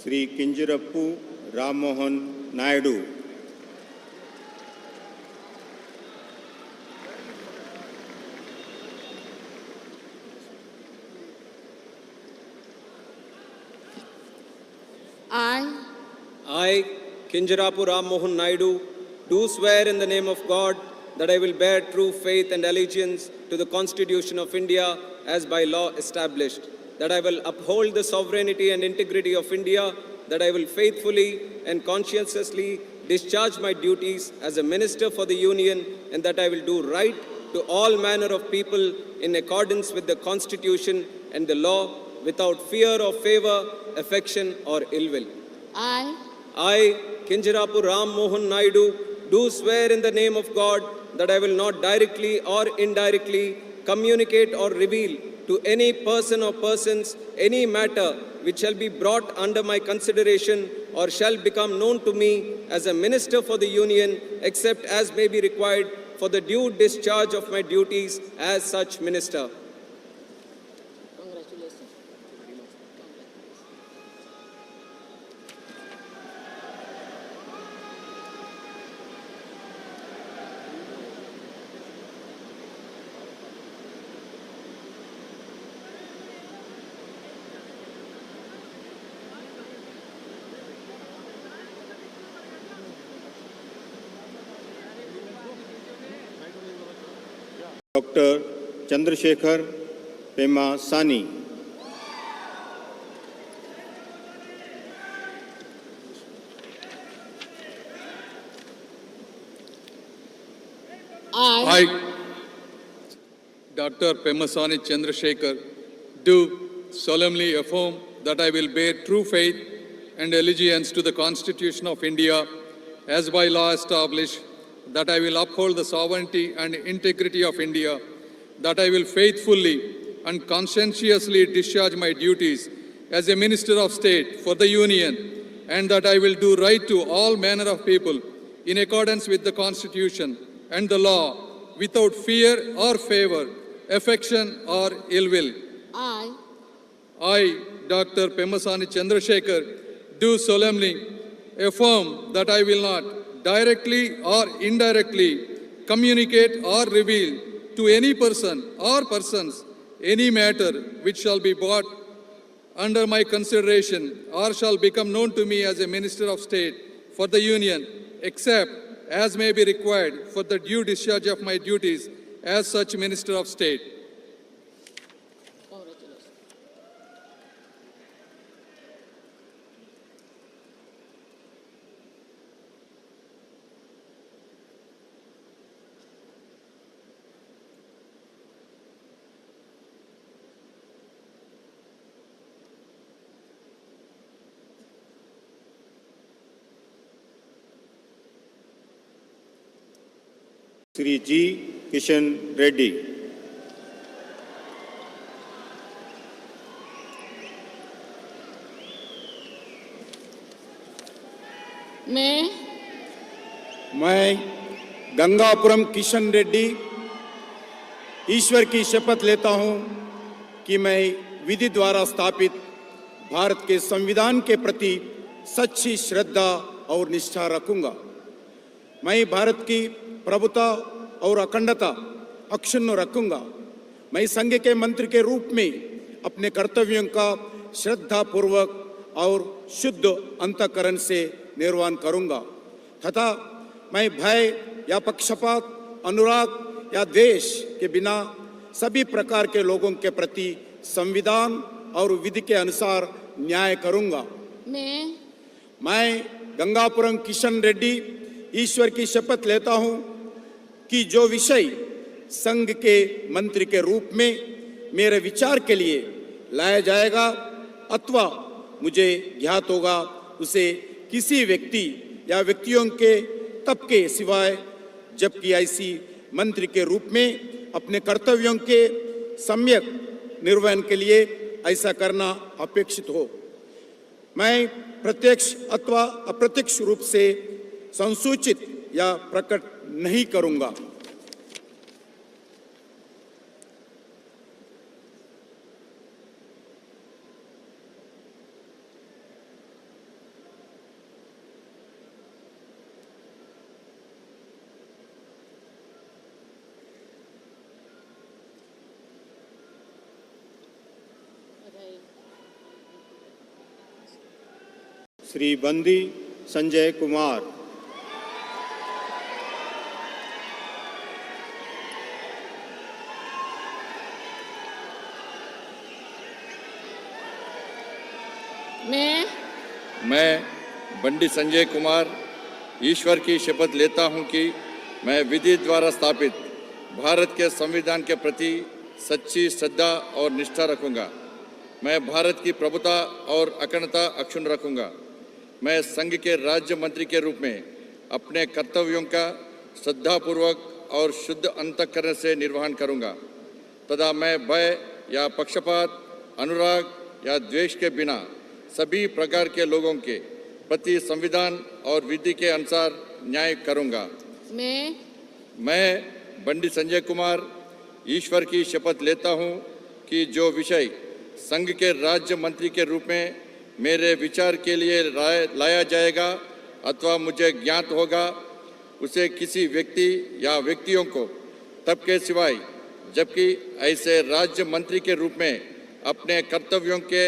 Sri Kinjirapu Ram Mohan Naidu. I, Kinjirapu Ram Mohan Naidu, do swear in the name of God that I will bear true faith and allegiance to the Constitution of India as by law established, that I will uphold the sovereignty and integrity of India, that I will faithfully and conscientiously discharge my duties as a Minister for the Union, and that I will do right to all manner of people in accordance with the Constitution and the law, without fear or favor, affection or ill will. I, Kinjirapu Ram Mohan Naidu, do swear in the name of God that I will not directly or indirectly communicate or reveal to any person or persons any matter which shall be brought under my consideration or shall become known to me as a Minister for the Union, except as may be required for the due discharge of my duties as such Minister. Dr. Chandrasekhar Pema Sani. I, Dr. Pemasani Chandrasekhar, do solemnly affirm that I will bear true faith and allegiance to the Constitution of India as by law established, that I will uphold the sovereignty and integrity of India, that I will faithfully and conscientiously discharge my duties as a Minister of State for the Union, and that I will do right to all manner of people in accordance with the Constitution and the law, without fear or favor, affection or ill will. I, Dr. Pemasani Chandrasekhar, do solemnly affirm that I will not directly or indirectly communicate or reveal to any person or persons any matter which shall be brought under my consideration or shall become known to me as a Minister of State for the Union, except as may be required for the due discharge of my duties as such Minister of State. Sri G. Kishan Reddy. मैं गंगापुरम किशन रेड्डी ईश्वर की शपथ लेता हूं कि मैं विधि द्वारा स्थापित भारत के संविधान के प्रति सच्ची श्रद्धा और निष्ठा रखूंगा। मैं भारत की प्रभुता और अखंडता अक्षुण्ण रखूंगा। मैं संघ के मंत्री के रूप में अपने कर्तव्यों का श्रद्धापूर्वक और शुद्ध अंतःकरण से निर्वहन करूंगा तथा मैं भय या पक्षपात, अनुराग या द्वेष के बिना सभी प्रकार के लोगों के प्रति संविधान और विधि के अनुसार न्याय करूंगा। मैं गंगापुरम किशन रेड्डी ईश्वर की शपथ लेता हूं कि जो विषय संघ के मंत्री के रूप में मेरे विचार के लिए लाया जाएगा अथवा मुझे ज्ञात होगा, उसे किसी व्यक्ति या व्यक्तियों के तब के सिवाय जबकि ऐसी मंत्री के रूप में अपने कर्तव्यों के सम्यक निर्वहन के लिए ऐसा करना अपेक्षित हो। मैं प्रत्यक्ष अथवा अप्रत्यक्ष रूप से संसूचित या प्रकट नहीं करूंगा। श्री बंदी संजय कुमार, मैं बंडी संजय कुमार ईश्वर की शपथ लेता हूं कि मैं विधि द्वारा स्थापित भारत के संविधान के प्रति सच्ची श्रद्धा और निष्ठा रखूंगा। मैं भारत की प्रभुता और अखंडता अक्षुण्ण रखूंगा। मैं संघ के राज्य मंत्री के रूप में अपने कर्तव्यों का श्रद्धापूर्वक और शुद्ध अंतःकरण से निर्वहन करूंगा तथा मैं भय या पक्षपात, अनुराग या द्वेष के बिना सभी प्रकार के लोगों के प्रति संविधान और विधि के अनुसार न्याय करूंगा। मैं बंडी संजय कुमार ईश्वर की शपथ लेता हूं कि जो विषय संघ के राज्य मंत्री के रूप में मेरे विचार के लिए लाया जाएगा अथवा मुझे ज्ञात होगा, उसे किसी व्यक्ति या व्यक्तियों को तब के सिवाय जबकि ऐसे राज्य मंत्री के रूप में अपने कर्तव्यों के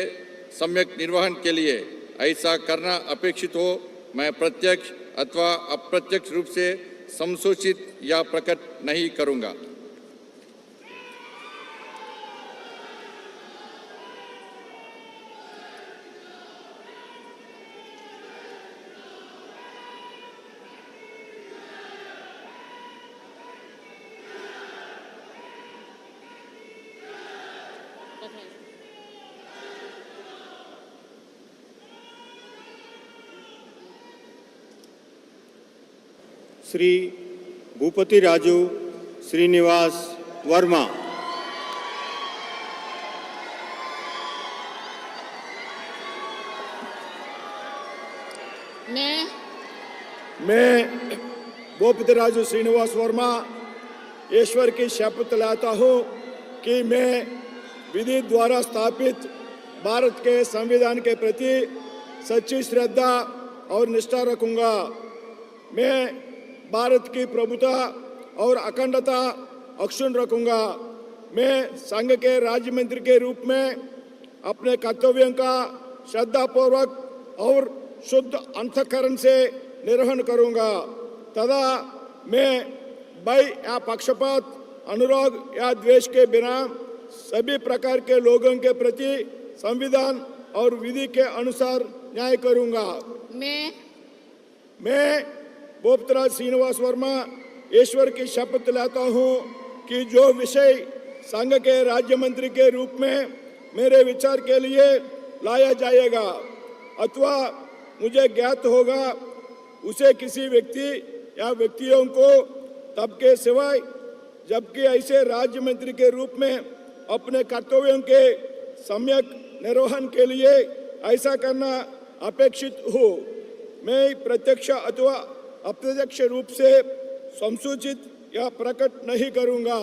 सम्यक निर्वहन के लिए ऐसा करना अपेक्षित हो, मैं प्रत्यक्ष अथवा अप्रत्यक्ष रूप से संसूचित या प्रकट नहीं करूंगा। श्री भूपति राजू श्रीनिवास वर्मा, मैं भूपति राजू श्रीनिवास वर्मा ईश्वर की शपथ लेता हूँ कि मैं विधि द्वारा स्थापित भारत के संविधान के प्रति सच्ची श्रद्धा और निष्ठा रखूंगा। मैं भारत की प्रभुता और अखंडता अक्षुण्ण रखूंगा। मैं संघ के राज्य मंत्री के रूप में अपने कर्तव्यों का श्रद्धापूर्वक और शुद्ध अंतःकरण से निर्वहन करूंगा तथा मैं भय या पक्षपात, अनुराग या द्वेष के बिना सभी प्रकार के लोगों के प्रति संविधान और विधि के अनुसार न्याय करूंगा। मैं भूपतिराज श्रीनिवास वर्मा ईश्वर की शपथ लेता हूं कि जो विषय संघ के राज्य मंत्री के रूप में मेरे विचार के लिए लाया जाएगा अथवा मुझे ज्ञात होगा, उसे किसी व्यक्ति या व्यक्तियों को तब के सिवाय जबकि ऐसे राज्य मंत्री के रूप में अपने कर्तव्यों के सम्यक निर्वहन के लिए ऐसा करना अपेक्षित हो, मैं प्रत्यक्ष अथवा अप्रत्यक्ष रूप से संसूचित या प्रकट नहीं करूंगा।